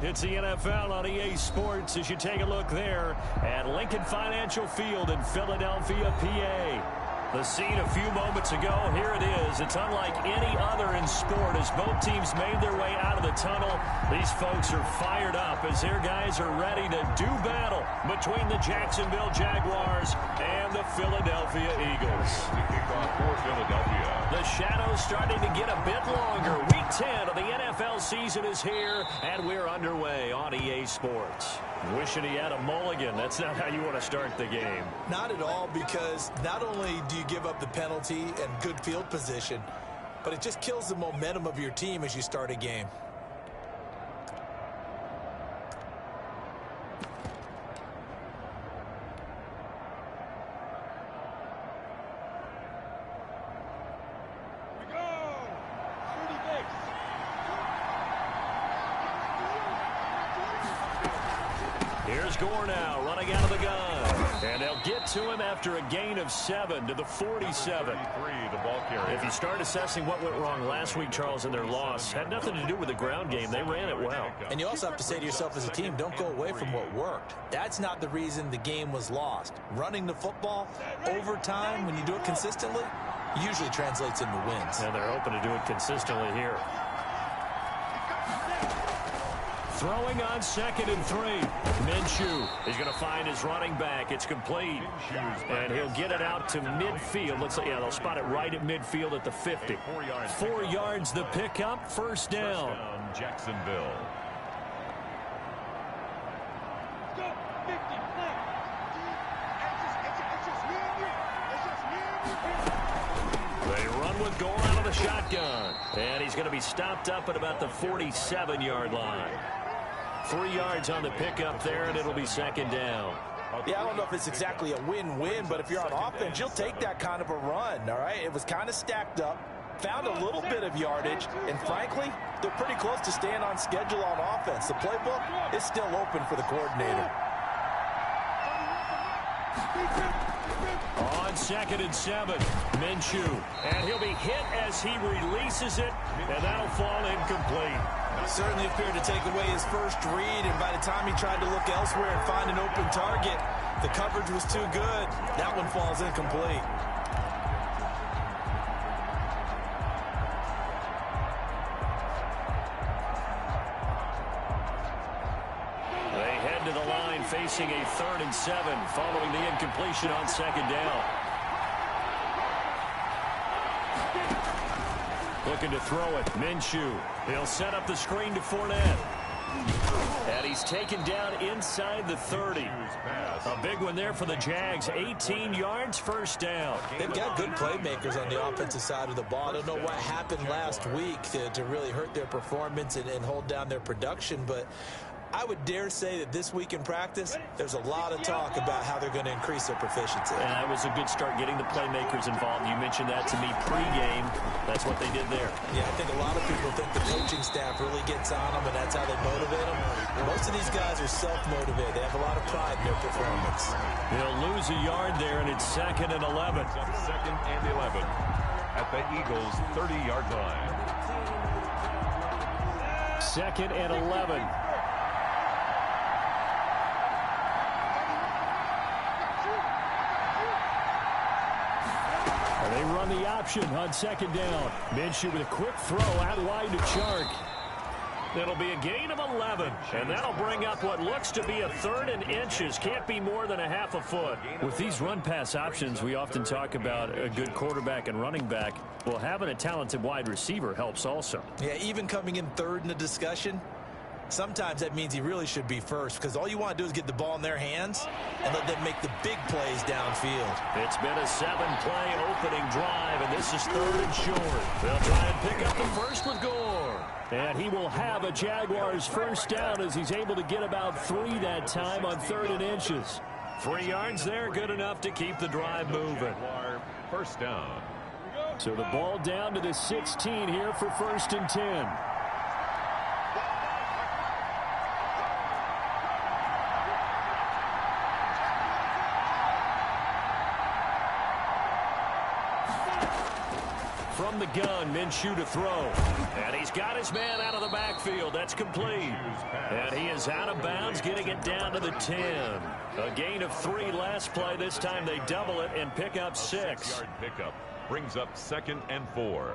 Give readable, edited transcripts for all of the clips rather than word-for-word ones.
It's the NFL on EA Sports as you take a look there at Lincoln Financial Field in Philadelphia, PA. The scene a few moments ago, here it is. It's unlike any other in sport as both teams made their way out of the tunnel. These folks are fired up as their guys are ready to do battle between the Jacksonville Jaguars and the Philadelphia Eagles. For Philadelphia. The shadow's starting to get a bit longer. Week 10 of the NFL season is here, and we're underway on EA Sports. Wishing he had a mulligan. That's not how you want to start the game. Not at all, because not only do you give up the penalty and good field position, but it just kills the momentum of your team as you start a game. Here's Gore now, running out of the gun. And they'll get to him after a gain of 7 to the 47. The ball carrier. If you start assessing what went wrong last week, Charles, in their loss, had nothing to do with the ground game. They ran it well. And you also have to say to yourself as a team, don't go away from what worked. That's not the reason the game was lost. Running the football over time, when you do it consistently, usually translates into wins. And they're hoping to do it consistently here. Throwing on 2nd and 3. Minshew is going to find his running back. It's complete. And he'll get it out to midfield. Looks like, yeah, they'll spot it right at midfield at the 50. 4 yards the pickup, first down. Jacksonville. They run with Gore out of the shotgun. And he's going to be stopped up at about the 47-yard line. 3 yards on the pickup there, and it'll be 2nd down. Yeah, I don't know if it's exactly a win-win, but if you're on offense, you'll take that kind of a run, all right? It was kind of stacked up, found a little bit of yardage, and frankly, they're pretty close to staying on schedule on offense. The playbook is still open for the coordinator. On 2nd and 7, Minshew, and he'll be hit as he releases it, and that'll fall incomplete. Certainly appeared to take away his first read, and by the time he tried to look elsewhere and find an open target, the coverage was too good. That one falls incomplete. They head to the line facing a 3rd and 7 following the incompletion on 2nd down. Looking to throw it, Minshew. He'll set up the screen to Fournette. And he's taken down inside the 30. A big one there for the Jags. 18 yards, first down. They've got good playmakers on the offensive side of the ball. I don't know what happened last week to really hurt their performance and hold down their production, but I would dare say that this week in practice, there's a lot of talk about how they're going to increase their proficiency. And that was a good start getting the playmakers involved. You mentioned that to me pregame. That's what they did there. Yeah, I think a lot of people think the coaching staff really gets on them, and that's how they motivate them. Most of these guys are self-motivated. They have a lot of pride in their performance. They'll lose a yard there, and it's 2nd and 11. 2nd and 11 at the Eagles' 30-yard line. 2nd and 11. They run the option on 2nd down. Minshew with a quick throw out wide to Chark. That'll be a gain of 11, and that'll bring up what looks to be a 3rd and inches. Can't be more than a half a foot. With these run-pass options, we often talk about a good quarterback and running back. Well, having a talented wide receiver helps also. Yeah, even coming in 3rd in the discussion, sometimes that means he really should be first, because all you want to do is get the ball in their hands and let them make the big plays downfield. It's been a 7-play opening drive, and this is 3rd and short. They'll try and pick up the first with Gore. And he will have a Jaguars first down as he's able to get about 3 that time on 3rd and inches. 3 yards there, good enough to keep the drive moving. First down. So the ball down to the 16 here for 1st and 10. From the gun, Minshew to throw. And he's got his man out of the backfield. That's complete. And he is out of bounds, getting it down to the 10. A gain of 3 last play. This time they double it and pick up 6. 6-yard pickup brings up 2nd and 4.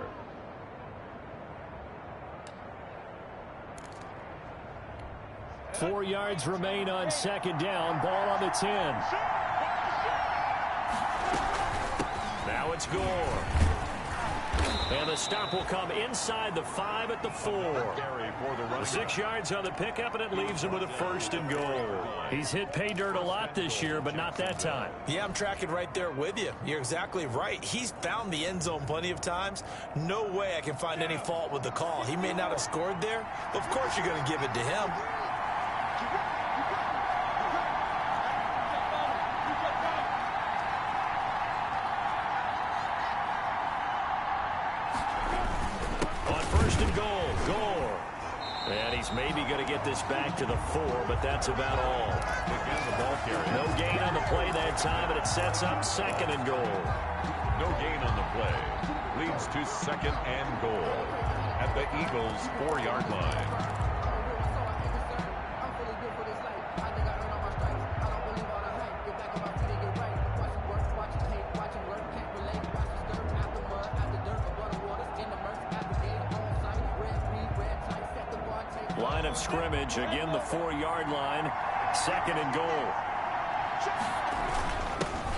Four yards remain on 2nd down. Ball on the 10. Now it's Gore. And the stop will come inside the 5 at the 4. 6 yards on the pickup, and it leaves him with a 1st and goal. He's hit pay dirt a lot this year, but not that time. Yeah, I'm tracking right there with you. You're exactly right. He's found the end zone plenty of times. No way I can find any fault with the call. He may not have scored there, but of course you're going to give it to him. Maybe going to get this back to the 4, but that's about all. No gain on the play that time, and it sets up 2nd and goal. No gain on the play. Leads to 2nd and goal at the Eagles' 4-yard line. Line of scrimmage, again the 4-yard line, 2nd and goal.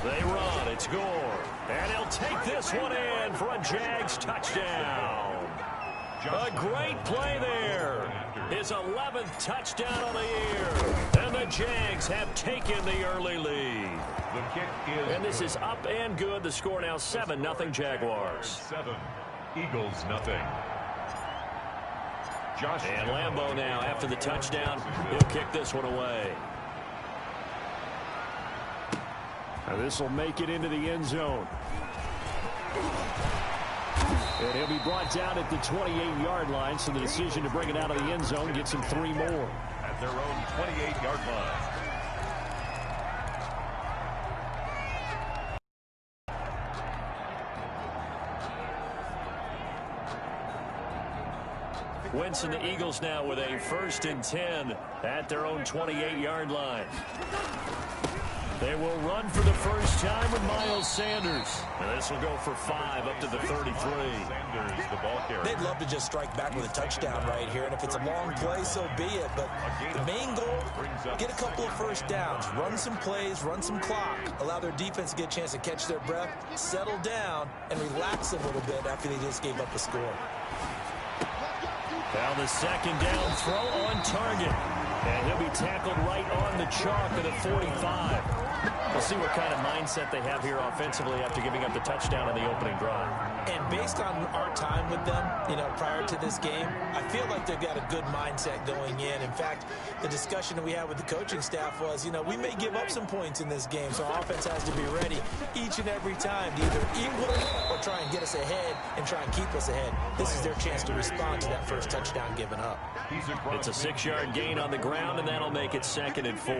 They run, it's Gore, and he'll take this one in for a Jags touchdown. A great play there. His 11th touchdown on the year, and the Jags have taken the early lead. And this is up and good. The score now 7-0 Jaguars. 7, Eagles 0. And Lambeau now, after the touchdown, he'll kick this one away. Now this will make it into the end zone. And he'll be brought down at the 28-yard line, so the decision to bring it out of the end zone gets him 3 more. At their own 28-yard line. Wentz and the Eagles now with a 1st and 10 at their own 28-yard line. They will run for the first time with Miles Sanders. And this will go for 5 up to the 33. Sanders, the ball carrier. They'd love to just strike back with a touchdown right here, and if it's a long play, so be it. But the main goal, get a couple of first downs, run some plays, run some clock, allow their defense to get a chance to catch their breath, settle down, and relax a little bit after they just gave up a score. Now the 2nd down throw on target. And he'll be tackled right on the chalk at the 45. We'll see what kind of mindset they have here offensively after giving up the touchdown in the opening drive. And based on our time with them, prior to this game, I feel like they've got a good mindset going in. In fact, the discussion that we had with the coaching staff was, we may give up some points in this game, so our offense has to be ready each and every time to either equal or try and get us ahead and try and keep us ahead. This is their chance to respond to that first touchdown given up. It's a 6-yard gain on the ground, and that'll make it 2nd and 4.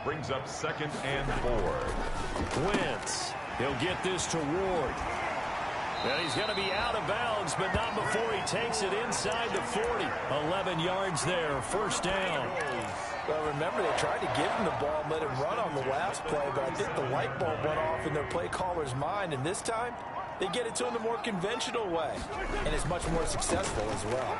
Brings up 2nd and 4. Wentz, he'll get this to Ward. And he's going to be out of bounds, but not before he takes it inside the 40. 11 yards there, 1st down. Well, remember, they tried to give him the ball and let him run on the last play, but I think the light bulb went off in their play caller's mind, and this time they get it to him the more conventional way, and it's much more successful as well.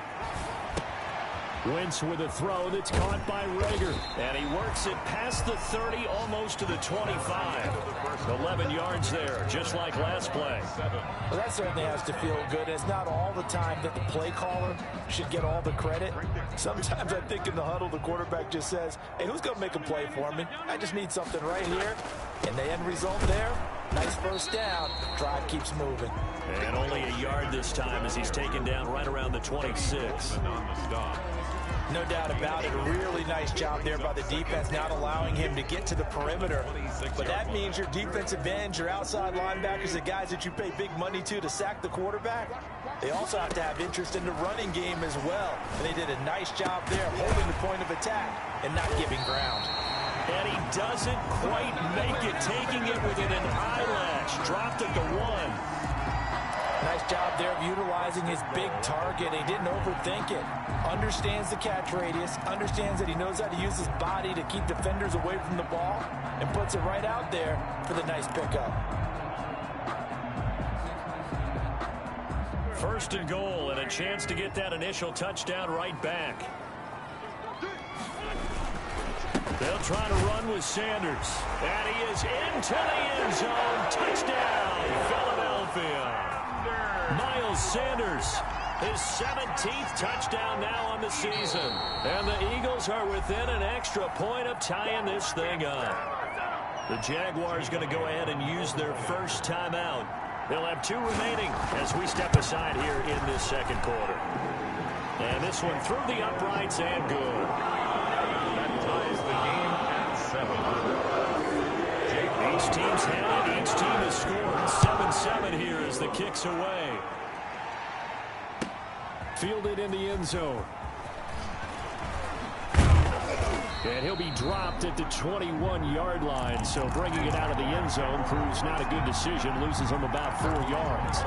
Wentz with a throw that's caught by Rager. And he works it past the 30, almost to the 25. 11 yards there, just like last play. Well, that certainly has to feel good. It's not all the time that the play caller should get all the credit. Sometimes I think in the huddle, the quarterback just says, hey, who's going to make a play for me? I just need something right here. And the end result there, nice 1st down. Drive keeps moving. And only a yard this time as he's taken down right around the 26. No doubt about it. A really nice job there by the defense, not allowing him to get to the perimeter. But that means your defensive ends, your outside linebackers, the guys that you pay big money to sack the quarterback, they also have to have interest in the running game as well. And they did a nice job there holding the point of attack and not giving ground. And he doesn't quite make it, taking it within an eyelash. Dropped at the 1. job there of utilizing his big target. He didn't overthink it. Understands the catch radius, understands that he knows how to use his body to keep defenders away from the ball, and puts it right out there for the nice pickup. First and goal, and a chance to get that initial touchdown right back. They'll try to run with Sanders. And he is into the end zone. Touchdown, Philadelphia. Miles Sanders, his 17th touchdown now on the season. And the Eagles are within an extra point of tying this thing up. The Jaguars going to go ahead and use their first timeout. They'll have 2 remaining as we step aside here in this second quarter. And this one through the uprights and good. That ties the game at 7. Each team's had it. Each team has scored 7-7 here as the kick's away. Fielded in the end zone. And he'll be dropped at the 21-yard line. So bringing it out of the end zone proves not a good decision. Loses him about 4 yards.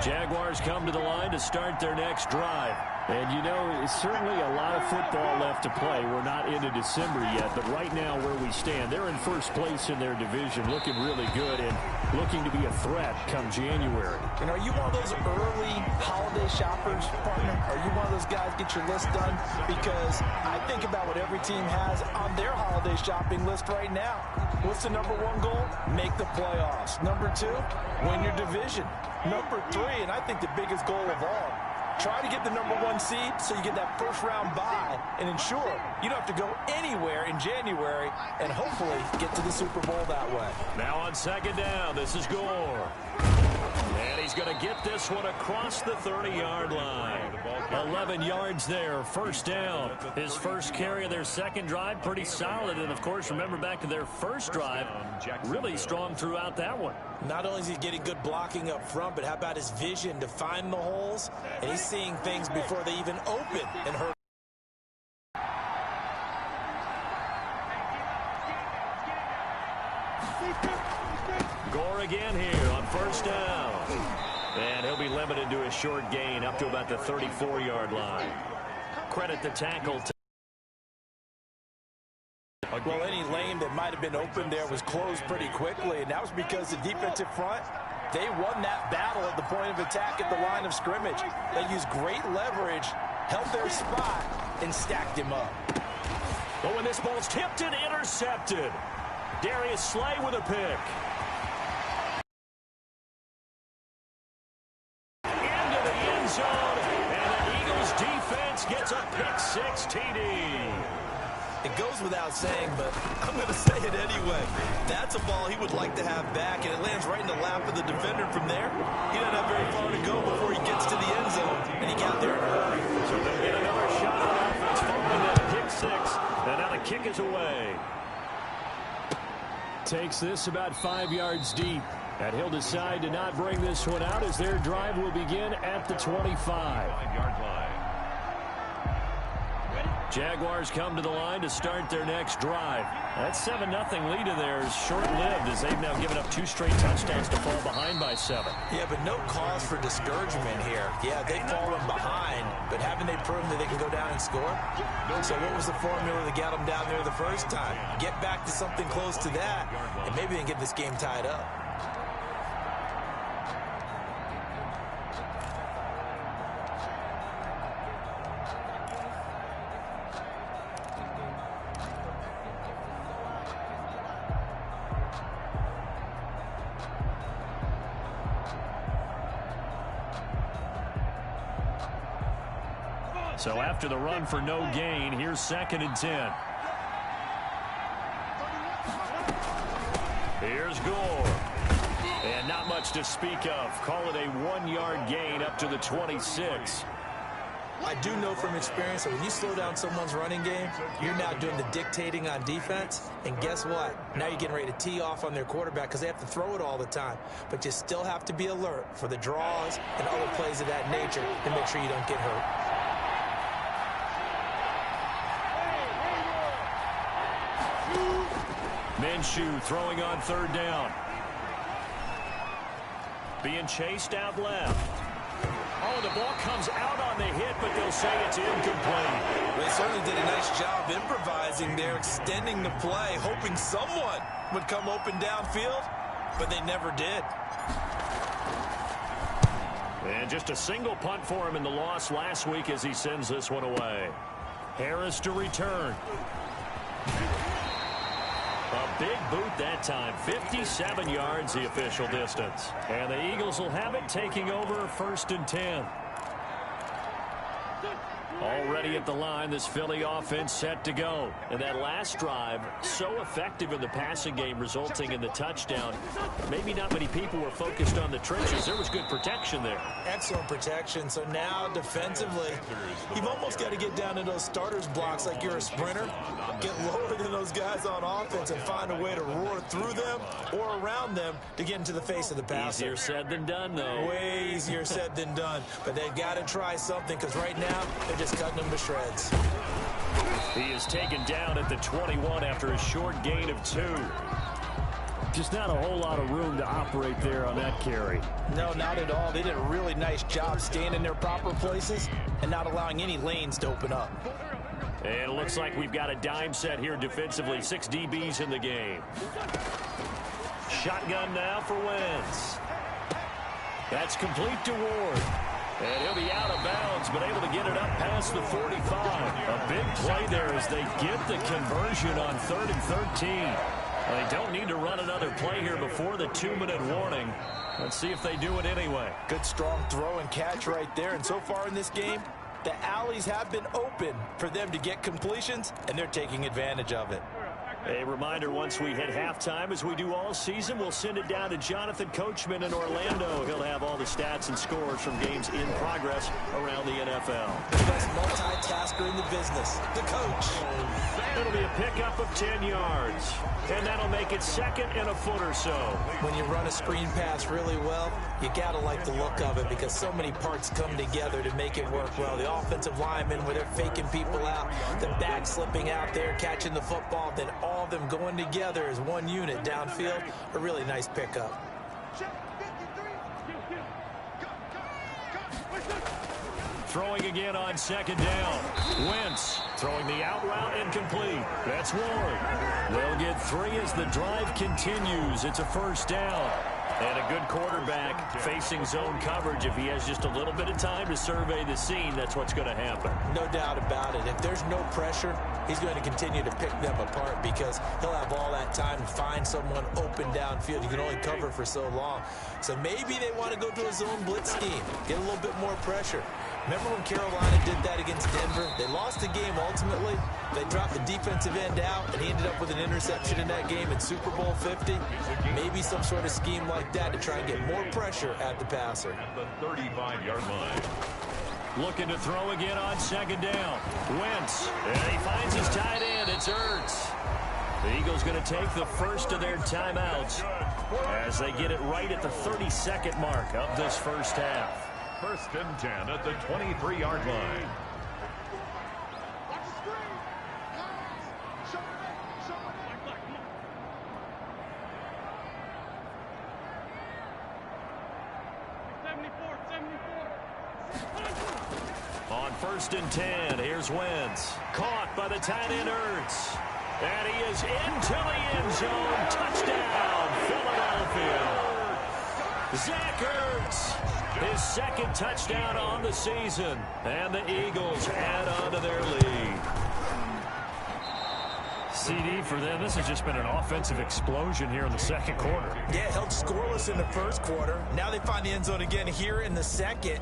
Jaguars come to the line to start their next drive. And, you know, it's certainly a lot of football left to play. We're not into December yet, but right now where we stand, they're in first place in their division, looking really good and looking to be a threat come January. And are you one of those early holiday shoppers, partner? Are you one of those guys get your list done? Because I think about what every team has on their holiday shopping list right now. What's the number 1 goal? Make the playoffs. Number 2, win your division. Number 3, and I think the biggest goal of all, try to get the number 1 seed so you get that first-round bye and ensure you don't have to go anywhere in January and hopefully get to the Super Bowl that way. Now on second down, this is Gore. And he's going to get this one across the 30-yard line. 11 yards there, first down. His first carry of their second drive, pretty solid. And, of course, remember back to their first drive, really strong throughout that one. Not only is he getting good blocking up front, but how about his vision to find the holes? And he's seeing things before they even open and hurt. Gore again here on first down. And he'll be limited to a short gain up to about the 34-yard line. Credit the tackle. Well, any lane that might have been open there was closed pretty quickly, and that was because the defensive front, they won that battle at the point of attack at the line of scrimmage. They used great leverage, held their spot, and stacked him up. But when this ball's tipped and intercepted, Darius Slay with a pick. Into the end zone, and the Eagles defense gets a pick-6 TD. It goes without saying, but I'm going to say it anyway. That's a ball he would like to have back, and it lands right in the lap of the defender from there. He doesn't have very far to go before he gets to the end zone, and he got there in a hurry. So they'll get another shot on offense following that pick-6, and now the kick is away. Takes this about 5 yards deep, and he'll decide to not bring this one out as their drive will begin at the 25. 5-yard line. Jaguars come to the line to start their next drive. That 7-0 lead of theirs short-lived as they've now given up 2 straight touchdowns to fall behind by 7. Yeah, but no cause for discouragement here. Yeah, they've fallen behind, but haven't they proven that they can go down and score? So what was the formula that got them down there the first time? Get back to something close to that, and maybe they can get this game tied up. So after the run for no gain, here's 2nd and 10. Here's Gore. And not much to speak of. Call it a 1-yard gain up to the 26. I do know from experience that when you slow down someone's running game, you're now doing the dictating on defense. And guess what? Now you're getting ready to tee off on their quarterback because they have to throw it all the time. But you still have to be alert for the draws and other plays of that nature to make sure you don't get hurt. Minshew throwing on third down. Being chased out left. Oh, the ball comes out on the hit, but they'll say it's incomplete. They certainly did a nice job improvising there, extending the play, hoping someone would come open downfield, but they never did. And just a single punt for him in the loss last week as he sends this one away. Harris to return. A big boot that time. 57 yards the official distance. And the Eagles will have it, taking over 1st and 10. Already at the line, this Philly offense set to go. And that last drive, so effective in the passing game, resulting in the touchdown. Maybe not many people were focused on the trenches. There was good protection there. Excellent protection. So now defensively, you've almost got to get down to those starters blocks like you're a sprinter. Get lower than those guys on offense and find a way to roar through them or around them to get into the face of the passer. Easier said than done, though. Way easier said than done. But they've got to try something because right now they're just cutting them to shreds. He is taken down at the 21 after a short gain of 2. Just not a whole lot of room to operate there on that carry. No, not at all. They did a really nice job staying in their proper places and not allowing any lanes to open up. And it looks like we've got a dime set here defensively. 6 DBs in the game. Shotgun now for Wentz. That's complete to Ward. And he'll be out of bounds, but able to get it up past the 45. A big play there as they get the conversion on 3rd and 13. They don't need to run another play here before the 2-minute warning. Let's see if they do it anyway. Good strong throw and catch right there. And so far in this game, the alleys have been open for them to get completions, and they're taking advantage of it. A reminder, once we hit halftime, as we do all season, we'll send it down to Jonathan Coachman in Orlando. He'll have all the stats and scores from games in progress around the NFL. The best multitasker in the business, the coach. It'll be a pickup of 10 yards, and that'll make it 2nd and a foot or so. When you run a screen pass really well, you got to like the look of it because so many parts come together to make it work well. The offensive linemen, where they're faking people out, the back slipping out there, catching the football, then all of them going together as one unit downfield. A really nice pickup. Throwing again on 2nd down. Wentz throwing the out route incomplete. That's Ward. They'll get 3 as the drive continues. It's a 1st down. And a good quarterback facing zone coverage. If he has just a little bit of time to survey the scene, that's what's going to happen. No doubt about it. If there's no pressure, he's going to continue to pick them apart because he'll have all that time to find someone open downfield. You can only cover for so long. So maybe they want to go to a zone blitz scheme, get a little bit more pressure. Remember when Carolina did that against Denver? They lost the game ultimately. They dropped the defensive end out, and he ended up with an interception in that game in Super Bowl 50. Maybe some sort of scheme like that to try and get more pressure at the passer. At the 35-yard line. Looking to throw again on 2nd down. Wentz, and he finds his tight end. It's Ertz. The Eagles going to take the first of their timeouts as they get it right at the 32nd mark of this first half. 1st and 10 at the 23-yard line. On 1st and 10, here's Wentz. Caught by the tight end Ertz. And he is into the end zone. Touchdown, Philadelphia. Zach Ertz, his 2nd touchdown on the season. And the Eagles add on to their lead. CD for them. This has just been an offensive explosion here in the 2nd quarter. Yeah, held scoreless in the 1st quarter. Now they find the end zone again here in the 2nd.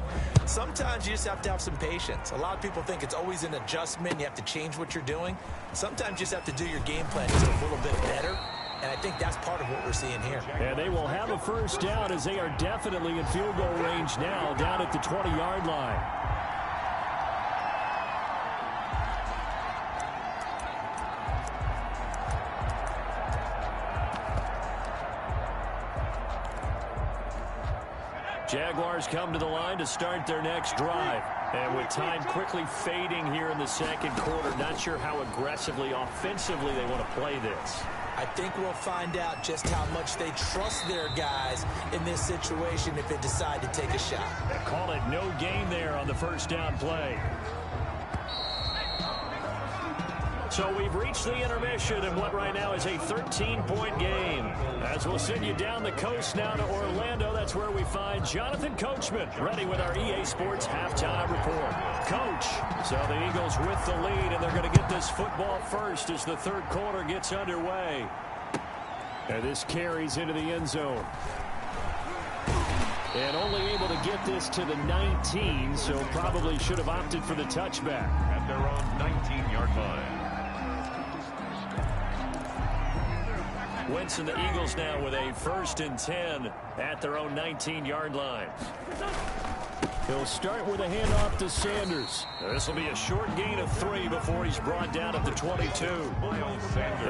Sometimes you just have to have some patience. A lot of people think it's always an adjustment. You have to change what you're doing. Sometimes you just have to do your game plan just a little bit better. And I think that's part of what we're seeing here. And they will have a 1st down as they are definitely in field goal range now down at the 20-yard line. Jaguars come to the line to start their next drive. And with time quickly fading here in the 2nd quarter, not sure how aggressively, offensively they want to play this. I think we'll find out just how much they trust their guys in this situation if they decide to take a shot. They call it no gain there on the first down play. So we've reached the intermission in what right now is a 13-point game. As we'll send you down the coast now to Orlando, that's where we find Jonathan Coachman, ready with our EA Sports halftime report. Coach, so the Eagles with the lead, and they're going to get this football first as the third quarter gets underway. And this carries into the end zone. And only able to get this to the 19, so probably should have opted for the touchback. At their own 19-yard line. Wentz and the Eagles now with a 1st and 10 at their own 19-yard line. He'll start with a handoff to Sanders. This will be a short gain of 3 before he's brought down at the 22.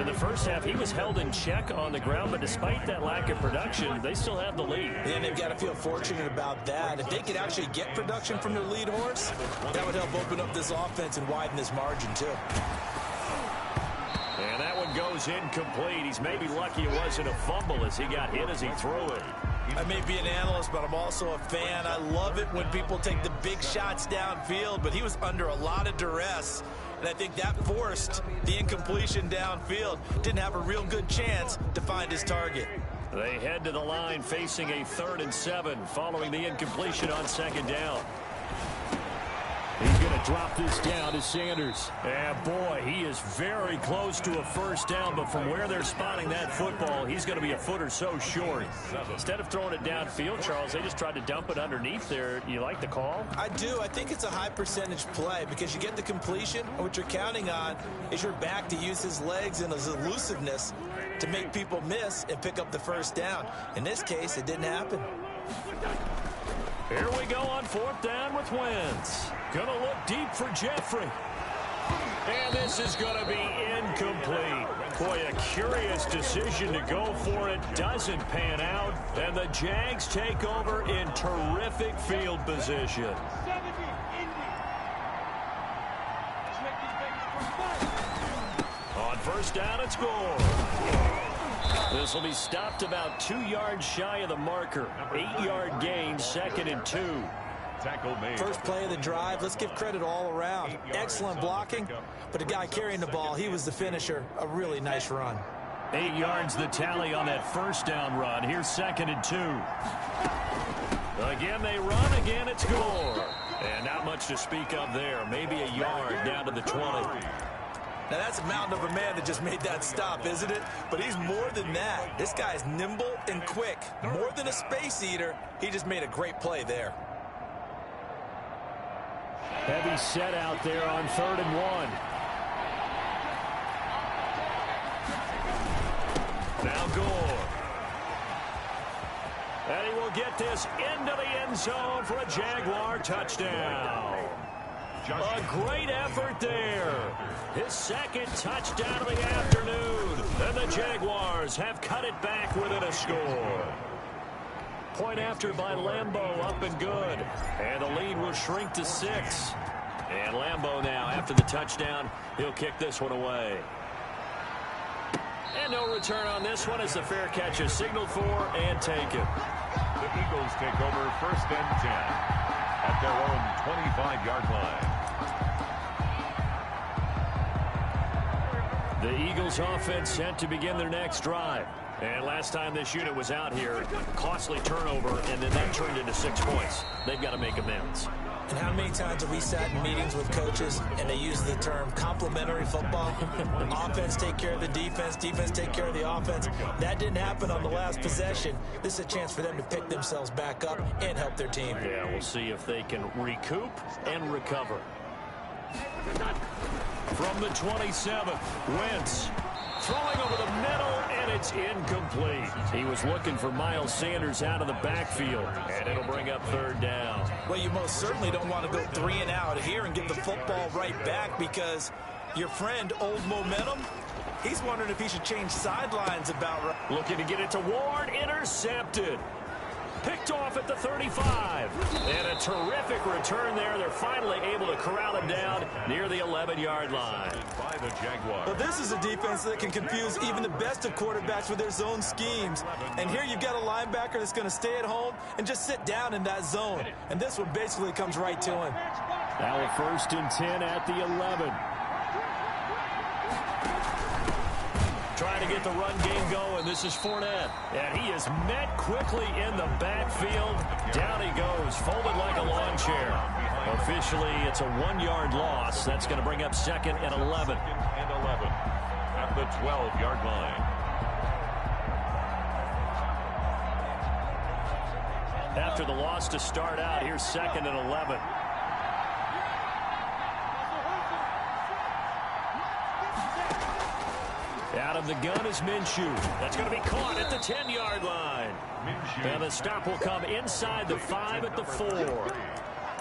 In the first half, he was held in check on the ground, but despite that lack of production, they still have the lead. And they've got to feel fortunate about that. If they could actually get production from their lead horse, that would help open up this offense and widen this margin, too. And that one goes incomplete. He's maybe lucky it wasn't a fumble as he got hit as he threw it. I may be an analyst, but I'm also a fan. I love it when people take the big shots downfield, but he was under a lot of duress, and I think that forced the incompletion downfield. Didn't have a real good chance to find his target. They head to the line facing a 3rd and 7 following the incompletion on 2nd down. He's going to drop this down to Sanders. And boy, he is very close to a 1st down, but from where they're spotting that football, he's going to be a foot or so short. Instead of throwing it downfield, Charles, they just tried to dump it underneath there. You like the call? I do. I think it's a high percentage play because you get the completion, and what you're counting on is your back to use his legs and his elusiveness to make people miss and pick up the 1st down. In this case, it didn't happen. Here we go on 4th down with Wentz. Gonna look deep for Jeffrey. And this is gonna be incomplete. Boy, a curious decision to go for it. Doesn't pan out. And the Jags take over in terrific field position. On 1st down, it's goal. This will be stopped about 2 yards shy of the marker. 8-yard gain, 2nd and 2. Tackle made. First play of the drive. Let's give credit all around. Excellent blocking, but the guy carrying the ball, he was the finisher. A really nice run. 8 yards the tally on that 1st down run. Here's 2nd and 2. Again, they run. Again, it's Gore. And not much to speak of there. Maybe a yard down to the 20. Now, that's a mountain of a man that just made that stop, isn't it? But he's more than that. This guy's nimble and quick. More than a space eater, he just made a great play there. Heavy set out there on 3rd and 1. Now Gore. And he will get this into the end zone for a Jaguar touchdown. A great effort there. His 2nd touchdown of the afternoon. And the Jaguars have cut it back within a score. Point after by Lambeau, up and good. And the lead will shrink to 6. And Lambeau now, after the touchdown, he'll kick this one away. And no return on this one as the fair catch is signaled for and taken. The Eagles take over 1st and 10 at their own 25-yard line. The Eagles offense set to begin their next drive. And last time this unit was out here, costly turnover, and then that turned into 6 points. They've got to make amends. And how many times have we sat in meetings with coaches and they use the term complementary football? Offense take care of the defense, defense take care of the offense. That didn't happen on the last possession. This is a chance for them to pick themselves back up and help their team. Yeah, we'll see if they can recoup and recover. From the 27, Wentz throwing over the middle, and it's incomplete. He was looking for Miles Sanders out of the backfield, and it'll bring up 3rd down. Well, you most certainly don't want to go 3 and out here and give the football right back because your friend, Old Momentum, he's wondering if he should change sidelines about right. Looking to get it to Ward, intercepted. Picked off at the 35. And a terrific return there. They're finally able to corral him down near the 11-yard line. By the Jaguars. Well, this is a defense that can confuse even the best of quarterbacks with their zone schemes. And here you've got a linebacker that's going to stay at home and just sit down in that zone. And this one basically comes right to him. Now a 1st and 10 at the 11. Trying to get the run game going. This is Fournette. And he is met quickly in the backfield. Down he goes, folded like a lawn chair. Officially, it's a 1-yard loss. That's going to bring up 2nd and 11. 2nd and 11 at the 12-yard line. After the loss to start out, here's 2nd and 11. Out of the gun is Minshew. That's going to be caught at the 10-yard line. And the stop will come inside the 5 at the 4.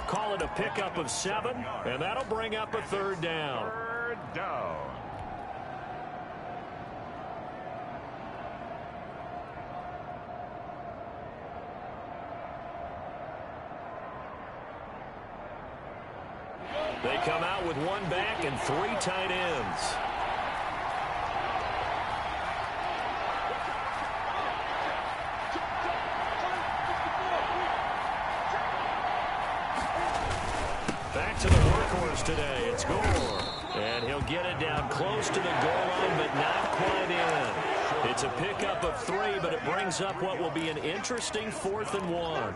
Call it a pickup of 7, and that'll bring up a 3rd down. 3rd down. They come out with 1 back and 3 tight ends. Back to the workhorse today. It's Gore. And he'll get it down close to the goal line, but not quite in. It's a pickup of 3, but it brings up what will be an interesting 4th and 1.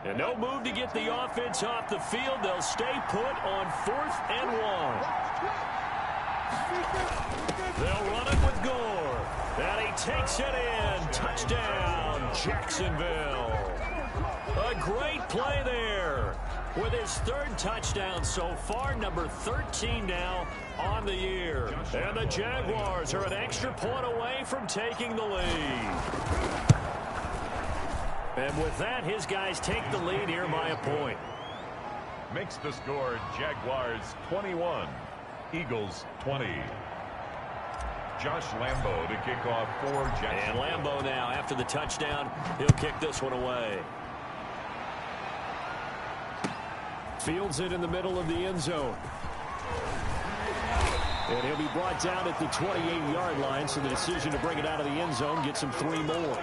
And no move to get the offense off the field. They'll stay put on 4th and 1. They'll run it with Gore. And he takes it in. Touchdown, Jacksonville. A great play there. With his 3rd touchdown so far, number 13 now on the year. And the Jaguars are an extra point away from taking the lead. And with that, his guys take the lead here by a point. Makes the score Jaguars 21, Eagles 20. Josh Lambo to kick off for Jacksonville. And Lambo now, after the touchdown, he'll kick this one away. Fields it in the middle of the end zone. And he'll be brought down at the 28-yard line, so the decision to bring it out of the end zone gets him 3 more.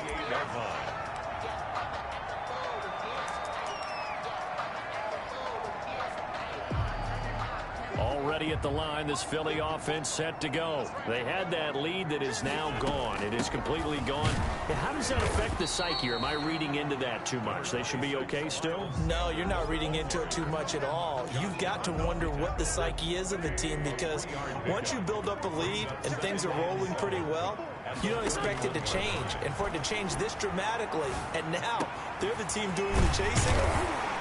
Already at the line, this Philly offense set to go. They had that lead that is now gone. It is completely gone. How does that affect the psyche? Or am I reading into that too much? They should be okay still? No, you're not reading into it too much at all. You've got to wonder what the psyche is of the team, because once you build up a lead and things are rolling pretty well, you don't expect it to change. And for it to change this dramatically, and now they're the team doing the chasing,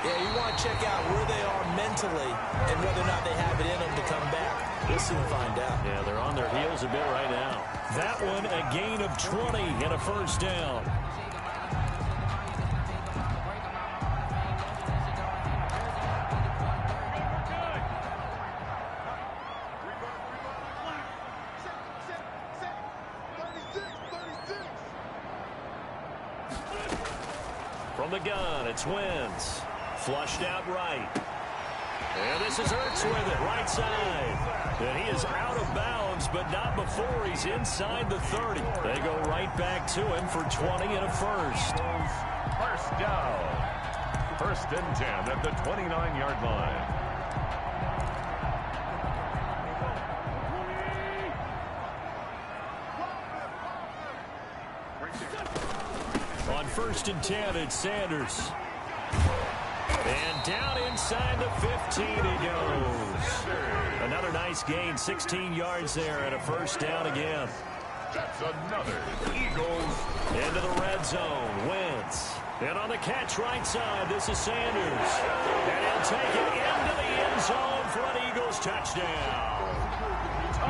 yeah, you want to check out where they are mentally and whether or not they have it in them to come back. We'll soon find out. Yeah, they're on their heels a bit right now. That one, a gain of 20 and a 1st down. From the gun, it's Wentz. Flushed out right. And this is Ertz with it, right side. And he is out of bounds, but not before he's inside the 30. They go right back to him for 20 and a 1st. 1st down. 1st and 10 at the 29-yard line. On 1st and 10, it's Sanders. And down inside the 15 he goes. Another nice gain, 16 yards there and a 1st down again. That's another Eagles. Into the red zone, Wentz. And on the catch right side, this is Sanders. And he'll take it into the end zone for an Eagles touchdown.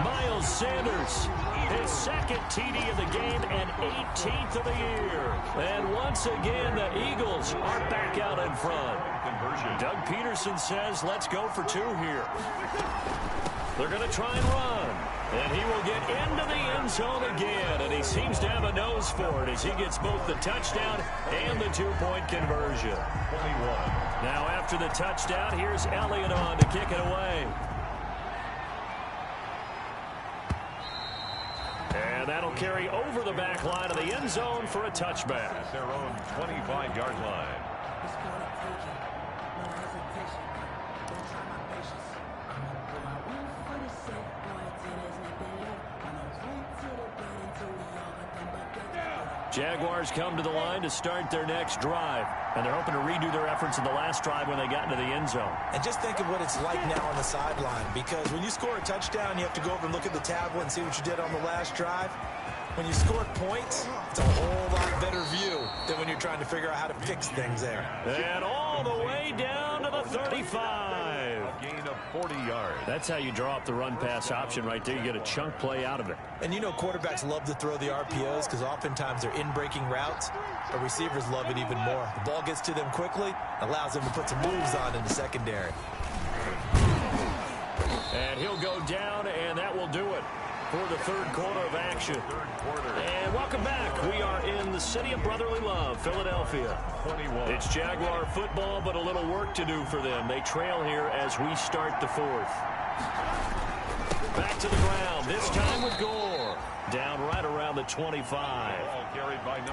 Miles Sanders His second TD of the game and 18th of the year. And once again, the Eagles are back out in front. Doug Peterson says, let's go for two here. They're going to try and run. And he will get into the end zone again. And he seems to have a nose for it as he gets both the touchdown and the two-point conversion. 21. Now after the touchdown, here's Elliott on to kick it away. And that'll carry over the back line of the end zone for a touchback. At their own 25-yard line. Jaguars come to the line to start their next drive. And they're hoping to redo their efforts in the last drive when they got into the end zone. And just think of what it's like now on the sideline. Because when you score a touchdown, you have to go over and look at the tablet and see what you did on the last drive. When you scored points, it's a whole lot better view than when you're trying to figure out how to fix things there. And all the way down to the 35. A gain of 40 yards. That's how you draw up the run-pass option right there. You get a chunk play out of it. And you know quarterbacks love to throw the RPOs because oftentimes they're in-breaking routes, but receivers love it even more. The ball gets to them quickly, allows them to put some moves on in the secondary. And he'll go down, and that will do it for the third quarter of action. And welcome back. We are in the city of brotherly love, Philadelphia. 21. It's Jaguar football, but a little work to do for them. They trail here as we start the fourth. Back to the ground, this time with Gore. Down right around the 25.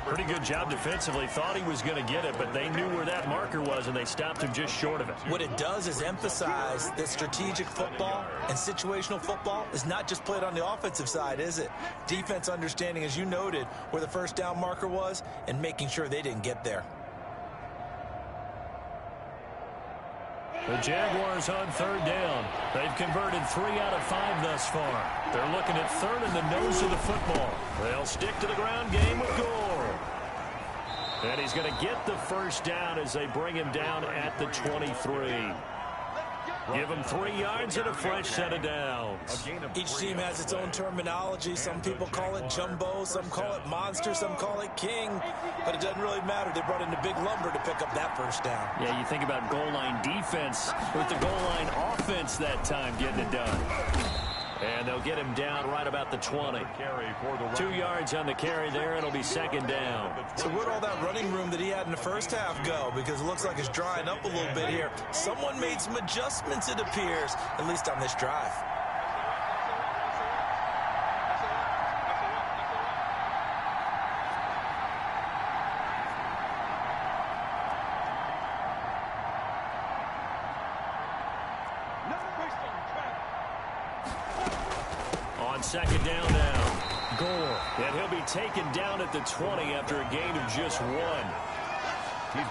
Pretty good job defensively. Thought he was going to get it, but they knew where that marker was, and they stopped him just short of it. What it does is emphasize that strategic football and situational football is not just played on the offensive side, is it? Defense understanding, as you noted, where the first down marker was and making sure they didn't get there. The Jaguars on third down. They've converted 3 out of 5 thus far. They're looking at third in the nose of the football. They'll stick to the ground game with Gore. And he's going to get the first down as they bring him down at the 23. Give him 3 yards and a fresh set of downs. Each team has its own terminology. Some people call it jumbo, some call it monster, some call it king. But it doesn't really matter. They brought in the big lumber to pick up that first down. Yeah, you think about goal line defense with the goal line offense that time getting it done. And they'll get him down right about the 20. 2 yards on the carry there. It'll be second down. So where'd all that running room that he had in the first half go? Because it looks like it's drying up a little bit here. Someone made some adjustments, it appears, at least on this drive. Second down now. Gore. And he'll be taken down at the 20 after a gain of just 1.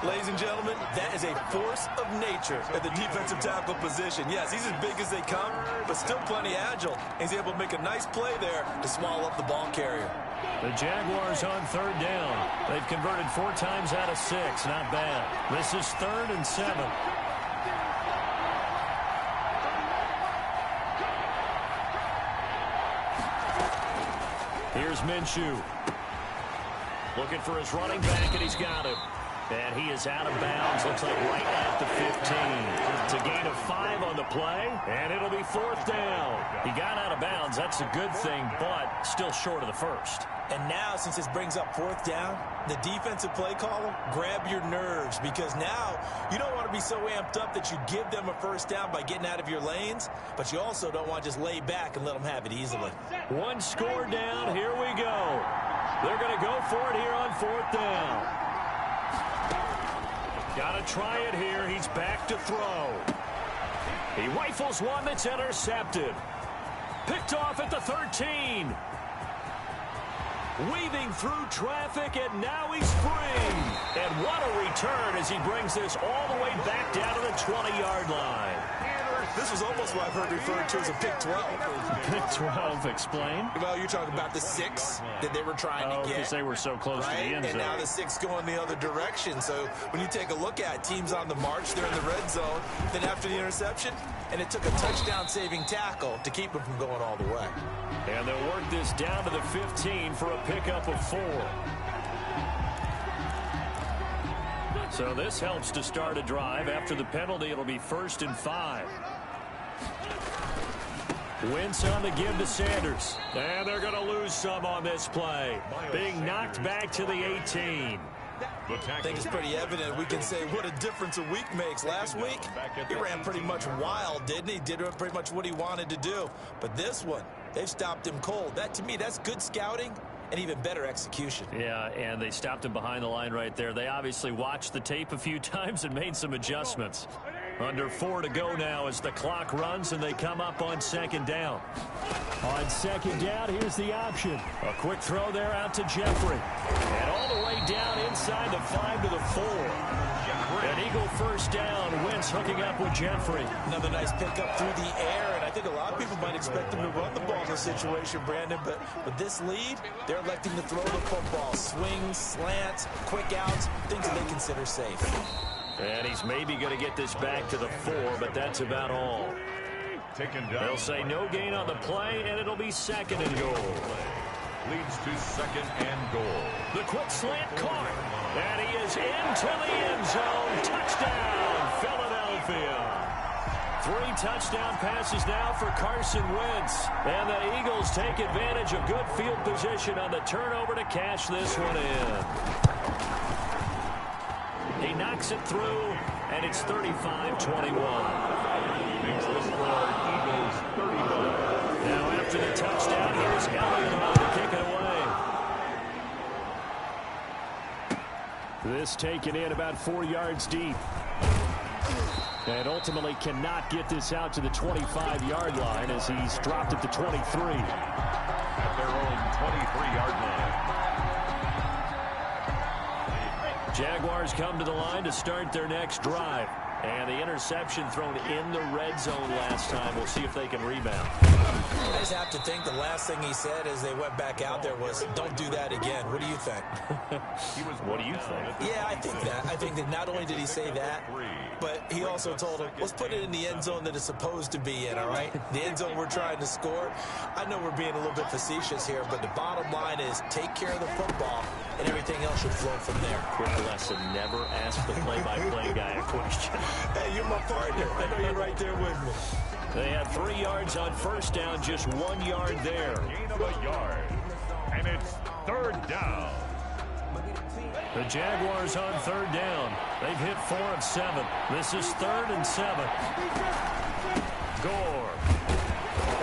Ladies and gentlemen, that is a force of nature at the defensive tackle position. Yes, he's as big as they come, but still plenty agile. He's able to make a nice play there to swallow up the ball carrier. The Jaguars on third down. They've converted 4 times out of 6. Not bad. This is 3rd and 7. Here's Minshew. Looking for his running back, and he's got him. And he is out of bounds, looks like right at the 15. It's a gain of 5 on the play, and it'll be 4th down. He got out of bounds. That's a good thing, but still short of the first. And now, since this brings up 4th down, the defensive play caller, grab your nerves, because now you don't want to be so amped up that you give them a first down by getting out of your lanes, but you also don't want to just lay back and let them have it easily. 1 score down. Here we go. They're going to go for it here on 4th down. Got to try it here. He's back to throw. He rifles one that's intercepted. Picked off at the 13. Weaving through traffic, and now he's free. And what a return as he brings this all the way back down to the 20-yard line. This was almost what I've heard referred to as a pick 12. Pick 12, explain. Well, you're talking about the 6 that they were trying to get. Because they were so close to the end zone. And now the 6 going the other direction. So when you take a look at teams on the march, they're in the red zone. Then after the interception, and it took a touchdown-saving tackle to keep them from going all the way. And they'll work this down to the 15 for a pickup of 4. So this helps to start a drive. After the penalty, it'll be 1st and 5. Wentz on the give to Sanders. And they're going to lose some on this play. Being knocked back to the 18. I think it's pretty evident. We can say what a difference a week makes. Last week, he ran pretty much wild, didn't he? Did pretty much what he wanted to do. But this one, they've stopped him cold. That, to me, that's good scouting and even better execution. Yeah, and they stopped him behind the line right there. They obviously watched the tape a few times and made some adjustments. Under 4 to go now as the clock runs and they come up on 2nd down. On 2nd down, here's the option. A quick throw there out to Jeffrey. And all the way down inside the 5 to the 4. An Eagle 1st down. Wentz hooking up with Jeffrey. Another nice pickup through the air, and I think a lot of people might expect them to run the ball in this situation, Brandon, but with this lead, they're electing to throw the football. Swings, slants, quick outs, things that they consider safe. And he's maybe going to get this back to the 4, but that's about all. They'll say no gain on the play, and it'll be 2nd and goal. Leads to 2nd and goal. The quick slant caught. And he is into the end zone. Touchdown, Philadelphia. 3 touchdown passes now for Carson Wentz. And the Eagles take advantage of good field position on the turnover to cash this one in. He knocks it through, and it's 35-21. Makes the score Eagles 31. Now after the touchdown, here's Elliott to kick it away. This taken in about 4 yards deep. And ultimately cannot get this out to the 25-yard line as he's dropped at the 23. At their own 23-yard line. Jaguars come to the line to start their next drive. And the interception thrown in the red zone last time. We'll see if they can rebound. I just have to think the last thing he said as they went back out there was, don't do that again. What do you think? What do you think? Yeah, I think that. I think that not only did he say that, but he also told him, let's put it in the end zone that it's supposed to be in, all right? The end zone we're trying to score. I know we're being a little bit facetious here, but the bottom line is take care of the football, and everything else should flow from there. Quick lesson, never ask the play-by-play guy a question. Hey, you're my partner. I know you're right there with me. They had 3 yards on 1st down, just 1 yard there. Gain of a yard. And it's 3rd down. The Jaguars on 3rd down. They've hit 4 of 7. This is 3rd and 7. Gore.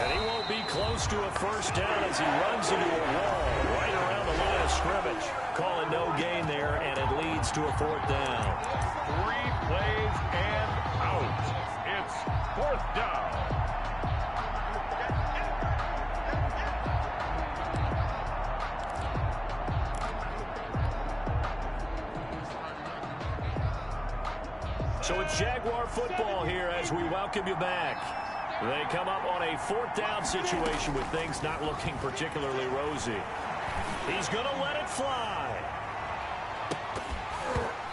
And he won't be close to a 1st down as he runs into a wall right around the line of scrimmage. Call it no gain there, and it leads to a 4th down. 3 plays and out. It's 4th down. So it's Jaguar football here as we welcome you back. They come up on a 4th down situation with things not looking particularly rosy. He's going to let it fly.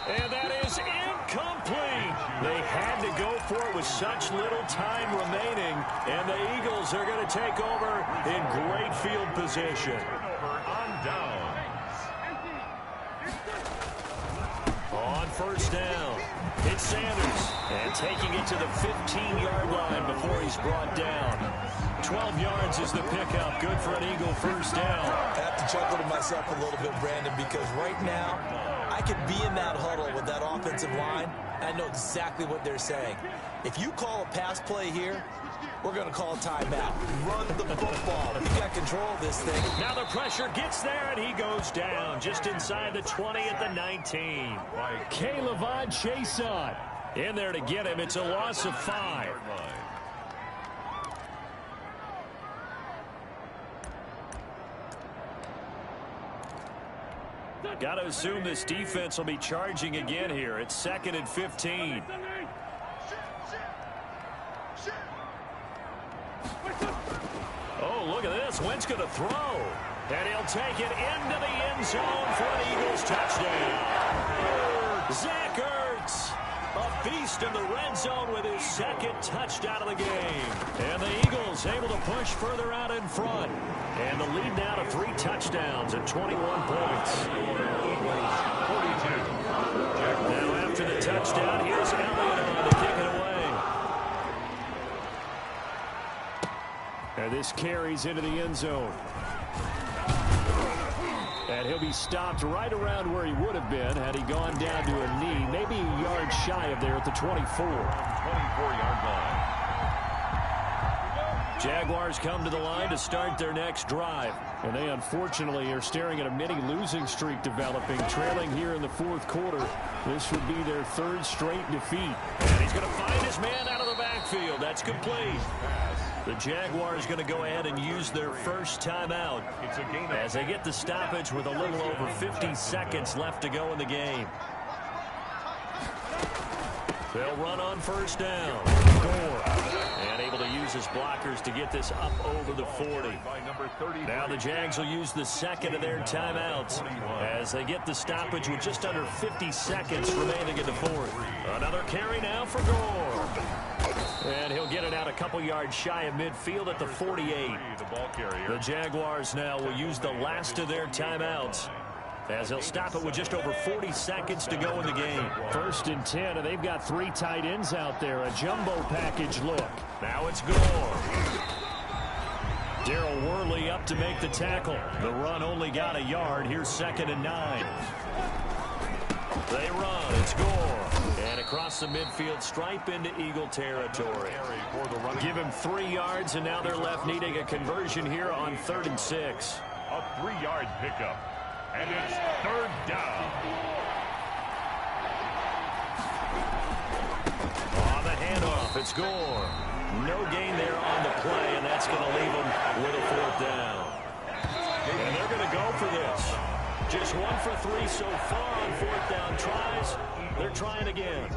And that is incomplete. They had to go for it with such little time remaining. And the Eagles are going to take over in great field position. Turnover on downs. On 1st down, it's Sanders. And taking it to the 15-yard line before he's brought down. 12 yards is the pickup. Good for an Eagle 1st down. I have to chuckle to myself a little bit, Brandon, because right now, I could be in that huddle with that offensive line. I know exactly what they're saying. If you call a pass play here, we're going to call a timeout. Run the football. We got control of this thing. Now the pressure gets there, and he goes down just inside the 20 at the 19. Caleb Chason in there to get him. It's a loss of 5. Got to assume this defense will be charging again here. It's 2nd and 15. Oh, look at this. Wentz going to throw. And he'll take it into the end zone for an Eagles touchdown. Zach Ertz, a feast in the red zone with his second touchdown of the game. And the Eagles able to push further out in front. And the lead now to 3 touchdowns at 21 points. 42. Now after the touchdown, here's Elliott on to kick it away. And this carries into the end zone. And he'll be stopped right around where he would have been had he gone down to a knee, maybe a yard shy of there at the 24. 24-yard line. Jaguars come to the line to start their next drive. And they unfortunately are staring at a mini losing streak developing, trailing here in the fourth quarter. This would be their 3rd straight defeat. And he's going to find his man out of the backfield. That's complete. The Jaguars going to go ahead and use their first timeout as they get the stoppage with a little over 50 seconds left to go in the game. They'll run on first down. Gore. And able to use his blockers to get this up over the 40. Now the Jags will use the second of their timeouts as they get the stoppage with just under 50 seconds remaining in the fourth. Another carry now for Gore. And he'll get it out a couple yards shy of midfield at the 48. The Jaguars now will use the last of their timeouts as they'll stop it with just over 40 seconds to go in the game. 1st and 10, and they've got 3 tight ends out there. A jumbo package look. Now it's Gore. Darryl Worley up to make the tackle. The run only got a yard. Here's 2nd and 9. They run. It's Gore. And across the midfield stripe into Eagle territory. Give him 3 yards, and now they're left needing a conversion here on 3rd and 6. A 3-yard pickup. And it's 3rd down. On the handoff, it's Gore. No gain there on the play, and that's going to leave them with a 4th down. And they're going to go for this. Just 1 for 3 so far on 4th down tries. They're trying again.